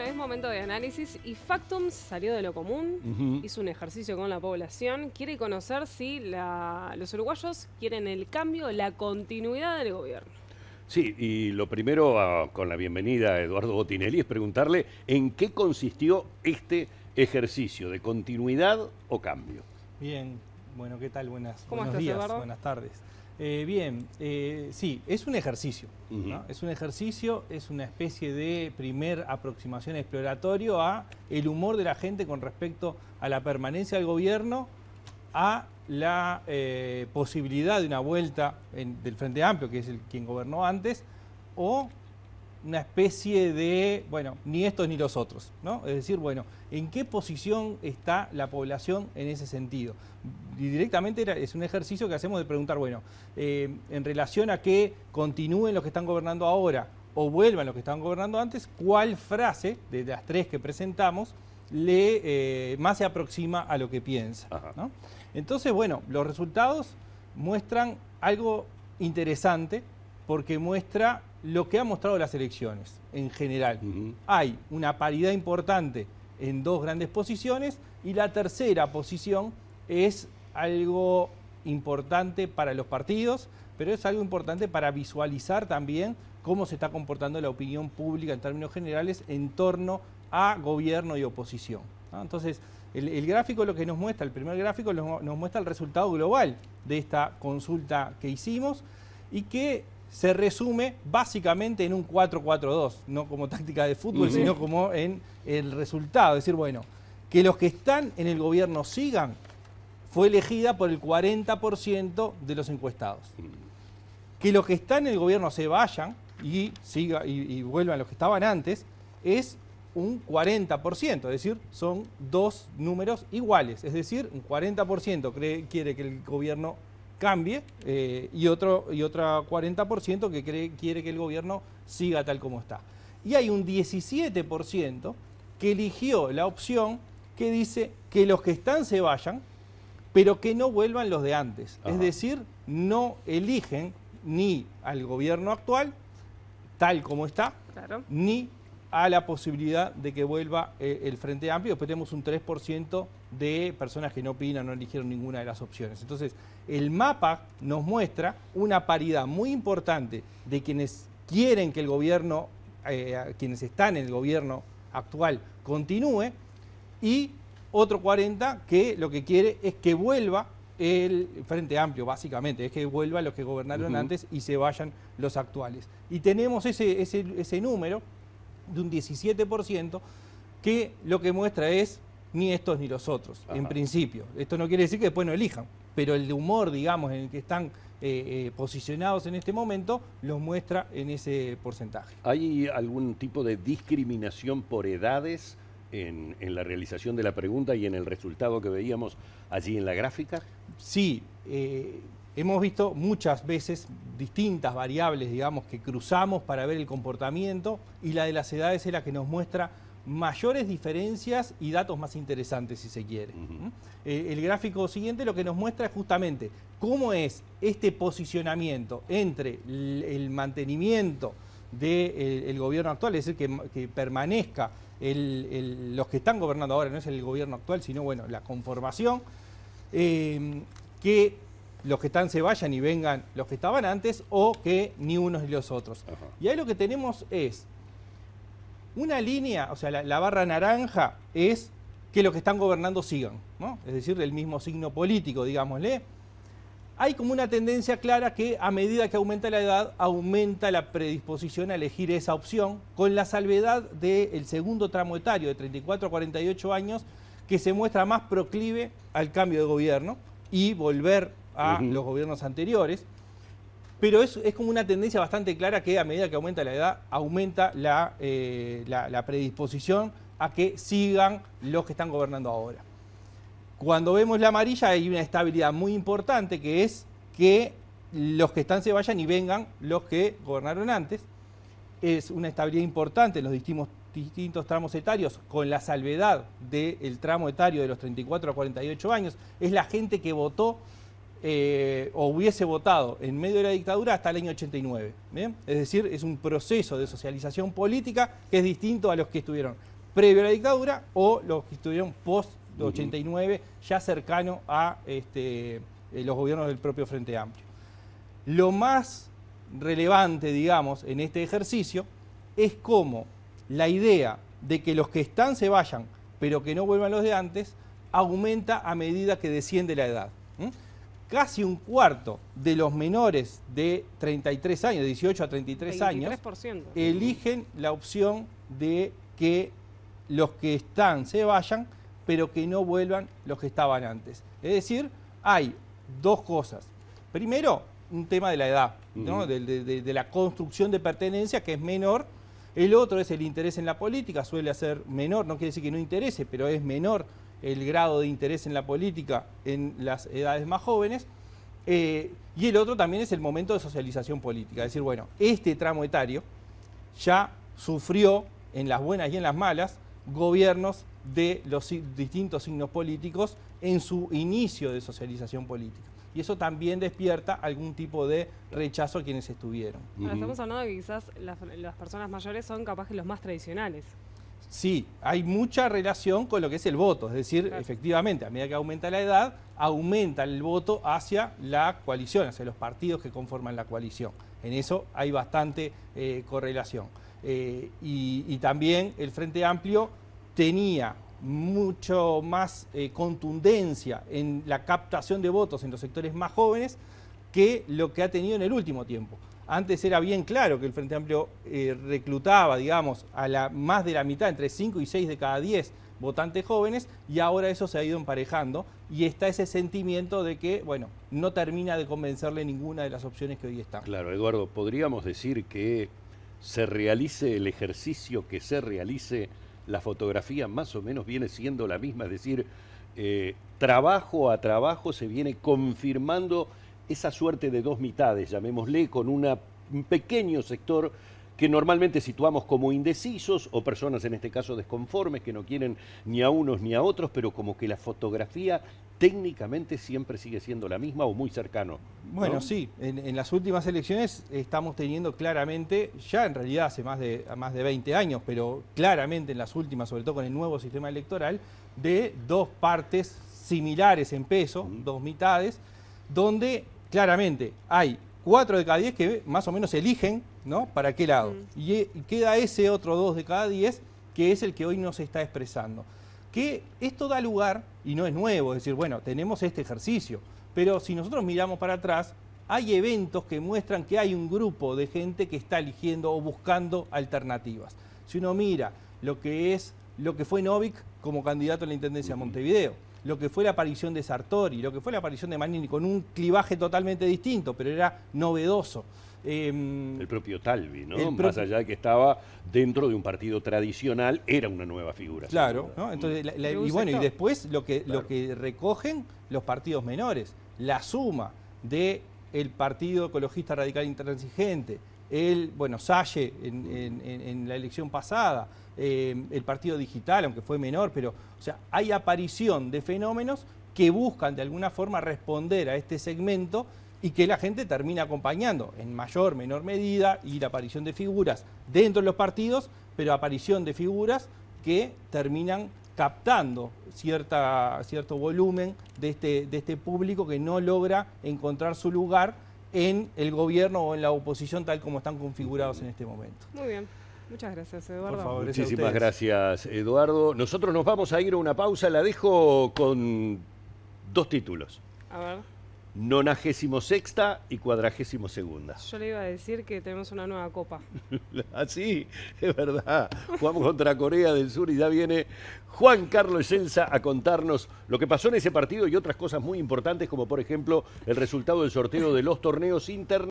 Bueno, es momento de análisis y Factum salió de lo común, hizo un ejercicio con la población, quiere conocer si los uruguayos quieren el cambio, la continuidad del gobierno. Sí, y lo primero, con la bienvenida a Eduardo Botinelli, es preguntarle en qué consistió este ejercicio de continuidad o cambio. Bien, bueno, ¿qué tal? Buenos estás, días, Eduardo? buenas tardes. Sí, es un ejercicio, ¿no? Es un ejercicio, es una especie de primer aproximación exploratorio a el humor de la gente con respecto a la permanencia del gobierno, a la posibilidad de una vuelta del Frente Amplio, que es quien gobernó antes, o una especie de, bueno, ni estos ni los otros, ¿no? Es decir, bueno, ¿en qué posición está la población en ese sentido? Y directamente es un ejercicio que hacemos de preguntar, bueno, en relación a que continúen los que están gobernando ahora o vuelvan los que estaban gobernando antes, ¿cuál frase de las tres que presentamos más se aproxima a lo que piensa, ¿no? Entonces, bueno, los resultados muestran algo interesante porque muestra lo que han mostrado las elecciones en general. Hay una paridad importante en dos grandes posiciones y la tercera posición es algo importante para los partidos, pero es algo importante para visualizar también cómo se está comportando la opinión pública en términos generales en torno a gobierno y oposición, ¿no? Entonces, el gráfico lo que nos muestra, el primer gráfico nos muestra el resultado global de esta consulta que hicimos y que se resume básicamente en un 4-4-2, no como táctica de fútbol, sino como en el resultado. Es decir, bueno, que los que están en el gobierno sigan, fue elegida por el 40% de los encuestados. Que los que están en el gobierno se vayan y vuelvan los que estaban antes, es un 40%, es decir, son dos números iguales. Es decir, un 40% quiere que el gobierno cambie y otro 40% que quiere que el gobierno siga tal como está. Y hay un 17% que eligió la opción que dice que los que están se vayan, pero que no vuelvan los de antes. Es decir, no eligen ni al gobierno actual, tal como está, ni a la posibilidad de que vuelva el Frente Amplio. Después tenemos un 3% de personas que no opinan, no eligieron ninguna de las opciones. Entonces, el mapa nos muestra una paridad muy importante de quienes quieren que el gobierno, quienes están en el gobierno actual, continúe, y otro 40% que lo que quiere es que vuelva el Frente Amplio, básicamente, es que vuelvan los que gobernaron antes y se vayan los actuales. Y tenemos ese número de un 17% que lo que muestra es ni estos ni los otros, en principio. Esto no quiere decir que después no elijan, pero el humor, digamos, en el que están posicionados en este momento, los muestra en ese porcentaje. ¿Hay algún tipo de discriminación por edades en la realización de la pregunta y en el resultado que veíamos allí en la gráfica? Sí, hemos visto muchas veces distintas variables, digamos, que cruzamos para ver el comportamiento, y la de las edades es la que nos muestra mayores diferencias y datos más interesantes, si se quiere. El gráfico siguiente lo que nos muestra es justamente cómo es este posicionamiento entre el mantenimiento del gobierno actual, es decir, que permanezca los que están gobernando ahora, no es el gobierno actual, sino, bueno, la conformación, que los que están se vayan y vengan los que estaban antes, o que ni unos ni los otros. Y ahí lo que tenemos es una línea, o sea, la barra naranja es que los que están gobernando sigan, ¿no? Es decir, del mismo signo político, digámosle. Hay como una tendencia clara que a medida que aumenta la edad, aumenta la predisposición a elegir esa opción, con la salvedad del segundo tramo etario, de 34 a 48 años, que se muestra más proclive al cambio de gobierno y volver a los gobiernos anteriores. Pero es como una tendencia bastante clara que a medida que aumenta la edad, aumenta la predisposición a que sigan los que están gobernando ahora. Cuando vemos la amarilla hay una estabilidad muy importante, que es que los que están se vayan y vengan los que gobernaron antes. Es una estabilidad importante en los distintos tramos etarios, con la salvedad del tramo etario de los 34 a 48 años. Es la gente que votó o hubiese votado en medio de la dictadura hasta el año 89. ¿Bien? Es decir, es un proceso de socialización política que es distinto a los que estuvieron previo a la dictadura o los que estuvieron post-89, ya cercano a los gobiernos del propio Frente Amplio. Lo más relevante, digamos, en este ejercicio es cómo la idea de que los que están se vayan, pero que no vuelvan los de antes, aumenta a medida que desciende la edad. Casi un cuarto de los menores de 33 años, de 18 a 33 años, 23%. eligen la opción de que los que están se vayan, pero que no vuelvan los que estaban antes. Es decir, hay dos cosas. Primero, un tema de la edad, ¿no? de la construcción de pertenencia, que es menor. El otro es el interés en la política, suele ser menor, no quiere decir que no interese, pero es menor el grado de interés en la política en las edades más jóvenes. Y el otro también es el momento de socialización política. Es decir, bueno, este tramo etario ya sufrió, en las buenas y en las malas, gobiernos de los distintos signos políticos en su inicio de socialización política. Y eso también despierta algún tipo de rechazo a quienes estuvieron. Ahora, estamos hablando de que quizás las personas mayores son capaz que los más tradicionales. Sí, hay mucha relación con lo que es el voto, es decir, claro, efectivamente, a medida que aumenta la edad, aumenta el voto hacia la coalición, hacia los partidos que conforman la coalición. En eso hay bastante correlación. Y también el Frente Amplio tenía mucho más contundencia en la captación de votos en los sectores más jóvenes que lo que ha tenido en el último tiempo. Antes era bien claro que el Frente Amplio reclutaba, digamos, a más de la mitad, entre 5 y 6 de cada 10 votantes jóvenes, y ahora eso se ha ido emparejando y está ese sentimiento de que, bueno, no termina de convencerle ninguna de las opciones que hoy están. Claro, Eduardo, ¿podríamos decir que se realice el ejercicio, que se realice la fotografía más o menos viene siendo la misma? Es decir, trabajo a trabajo se viene confirmando esa suerte de dos mitades, llamémosle, con un pequeño sector que normalmente situamos como indecisos o personas en este caso desconformes que no quieren ni a unos ni a otros, pero como que la fotografía técnicamente siempre sigue siendo la misma o muy cercano, ¿no? Bueno, sí, en las últimas elecciones estamos teniendo claramente, ya en realidad hace más de 20 años, pero claramente en las últimas, sobre todo con el nuevo sistema electoral, de dos partes similares en peso, dos mitades, donde claramente hay 4 de cada 10 que más o menos eligen, ¿no?, para qué lado. Y queda ese otro 2 de cada 10 que es el que hoy no se está expresando. Que esto da lugar, y no es nuevo, es decir, bueno, tenemos este ejercicio, pero si nosotros miramos para atrás, hay eventos que muestran que hay un grupo de gente que está eligiendo o buscando alternativas. Si uno mira lo que fue Novik como candidato a la Intendencia de Montevideo, lo que fue la aparición de Sartori, lo que fue la aparición de Manini, con un clivaje totalmente distinto, pero era novedoso. El propio Talvi, ¿no? Más allá de que estaba dentro de un partido tradicional, era una nueva figura. Claro, ¿no? Entonces, y bueno, y después lo que recogen los partidos menores, la suma del Partido Ecologista Radical Intransigente, Salle en la elección pasada, el Partido Digital, aunque fue menor, pero, o sea, hay aparición de fenómenos que buscan de alguna forma responder a este segmento y que la gente termina acompañando en mayor, menor medida, y la aparición de figuras dentro de los partidos, pero aparición de figuras que terminan captando cierto volumen de este público que no logra encontrar su lugar en el gobierno o en la oposición tal como están configurados en este momento. Muy bien. Muchas gracias, Eduardo. Por favor, muchísimas gracias, Eduardo. Nosotros nos vamos a ir a una pausa, la dejo con 2 títulos. A ver. 96ª y 42ª. Yo le iba a decir que tenemos una nueva copa. Así, es verdad. Jugamos contra Corea del Sur y ya viene Juan Carlos Celsa a contarnos lo que pasó en ese partido y otras cosas muy importantes, como por ejemplo el resultado del sorteo de los torneos internos.